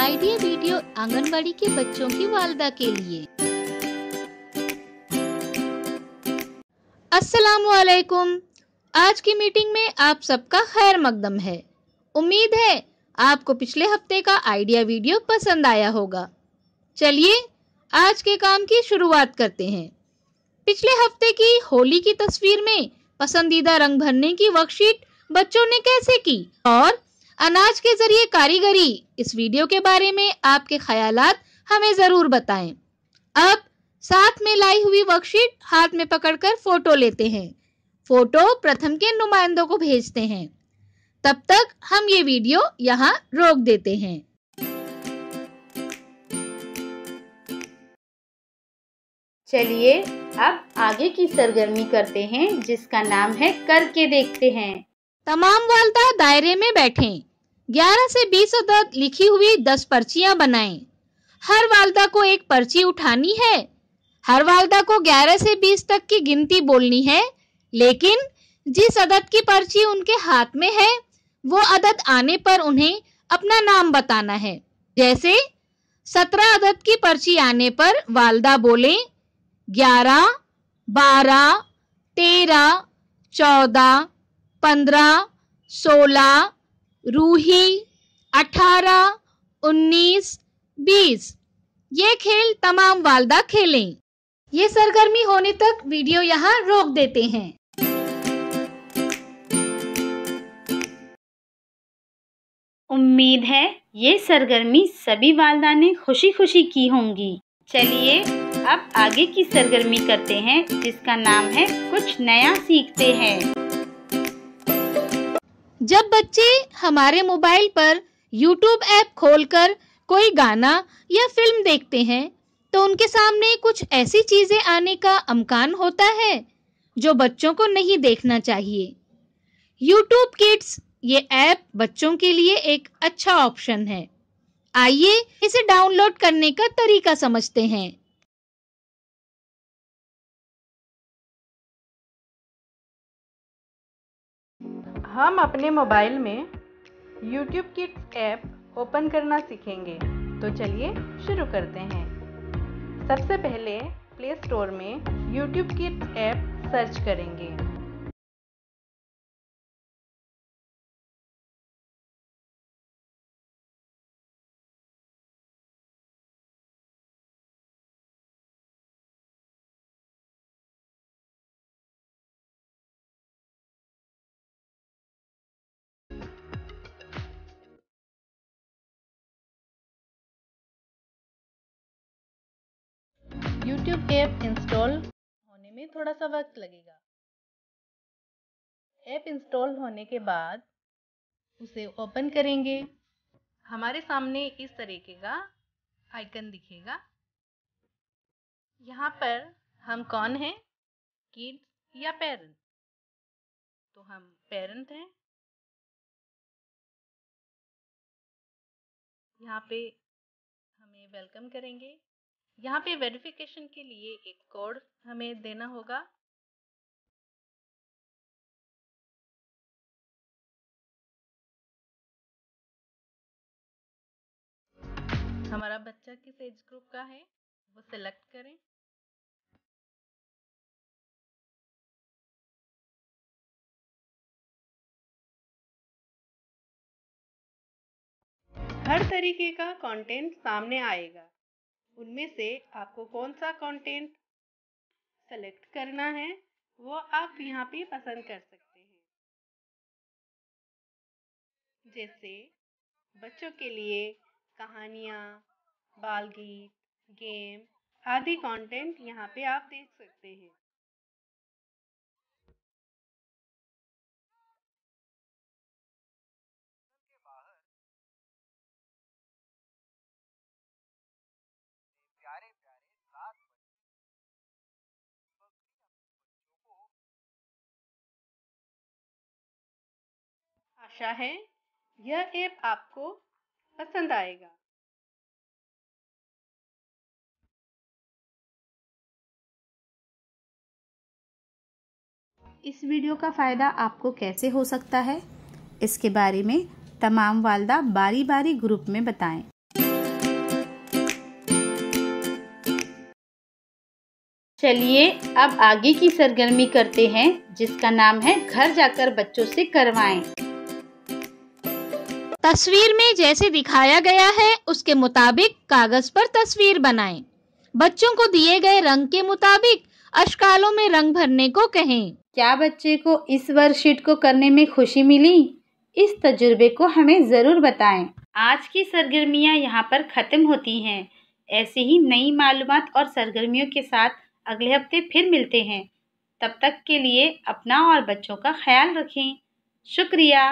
Idea video anganwadi के बच्चों की वालिदा के लिए। अस्सलामुअलैकुम। आज की मीटिंग में आप सबका खैर मकदम है। उम्मीद है आपको पिछले हफ्ते का आइडिया वीडियो पसंद आया होगा। चलिए आज के काम की शुरुआत करते हैं। पिछले हफ्ते की होली की तस्वीर में पसंदीदा रंग भरने की वर्कशीट बच्चों ने कैसे की और अनाज के जरिए कारीगरी, इस वीडियो के बारे में आपके ख्यालात हमें जरूर बताएं। अब साथ में लाई हुई वर्कशीट हाथ में पकड़कर फोटो लेते हैं। फोटो प्रथम के नुमाइंदों को भेजते हैं। तब तक हम ये वीडियो यहाँ रोक देते हैं। चलिए अब आगे की सरगर्मी करते हैं जिसका नाम है करके देखते हैं। तमाम वालिदा दायरे में बैठें। 11 से 20 अदद लिखी हुई 10 पर्चियां बनाएं। हर वालिदा को एक पर्ची उठानी है। हर वालिदा को 11 से 20 तक की गिनती बोलनी है, लेकिन जिस अदद की पर्ची उनके हाथ में है वो अदद आने पर उन्हें अपना नाम बताना है। जैसे 17 अदद की पर्ची आने पर वालिदा बोलें 11, 12, 13, 14, 15, 16, रूही, 18, 19, 20। ये खेल तमाम वालिदा खेलें। ये सरगर्मी होने तक वीडियो यहाँ रोक देते हैं। उम्मीद है ये सरगर्मी सभी वालिदा ने खुशी खुशी की होंगी। चलिए अब आगे की सरगर्मी करते हैं जिसका नाम है कुछ नया सीखते हैं। जब बच्चे हमारे मोबाइल पर YouTube ऐप खोलकर कोई गाना या फिल्म देखते हैं तो उनके सामने कुछ ऐसी चीजें आने का अमकान होता है जो बच्चों को नहीं देखना चाहिए। YouTube किड्स ये ऐप बच्चों के लिए एक अच्छा ऑप्शन है। आइए इसे डाउनलोड करने का तरीका समझते हैं। हम अपने मोबाइल में YouTube किड्स ऐप ओपन करना सीखेंगे, तो चलिए शुरू करते हैं। सबसे पहले प्ले स्टोर में YouTube किड्स ऐप सर्च करेंगे। YouTube ऐप इंस्टॉल होने में थोड़ा सा वक्त लगेगा। ऐप इंस्टॉल होने के बाद उसे ओपन करेंगे। हमारे सामने इस तरीके का आइकन दिखेगा। यहाँ पर हम कौन हैं, किड्स या पेरेंट? तो हम पेरेंट हैं। यहाँ पे हमें वेलकम करेंगे। यहाँ पे वेरिफिकेशन के लिए एक कोड हमें देना होगा। हमारा बच्चा किस एज ग्रुप का है वो सिलेक्ट करें। हर तरीके का कंटेंट सामने आएगा। उनमें से आपको कौन सा कंटेंट सेलेक्ट करना है वो आप यहाँ पे पसंद कर सकते हैं। जैसे बच्चों के लिए कहानियाँ, बाल गीत, गेम आदि कंटेंट यहाँ पे आप देख सकते हैं। आशा है यह ऐप आपको पसंद आएगा। इस वीडियो का फ़ायदा आपको कैसे हो सकता है, इसके बारे में तमाम वालिदा बारी बारी ग्रुप में बताएं। चलिए अब आगे की सरगर्मी करते हैं जिसका नाम है घर जाकर बच्चों से करवाएं। तस्वीर में जैसे दिखाया गया है उसके मुताबिक कागज पर तस्वीर बनाएं। बच्चों को दिए गए रंग के मुताबिक अशकालों में रंग भरने को कहें। क्या बच्चे को इस वर्कशीट को करने में खुशी मिली? इस तजुर्बे को हमें ज़रूर बताएं। आज की सरगर्मियां यहाँ पर ख़त्म होती हैं। ऐसे ही नई मालूमात और सरगर्मियों के साथ अगले हफ्ते फिर मिलते हैं। तब तक के लिए अपना और बच्चों का ख्याल रखें। शुक्रिया।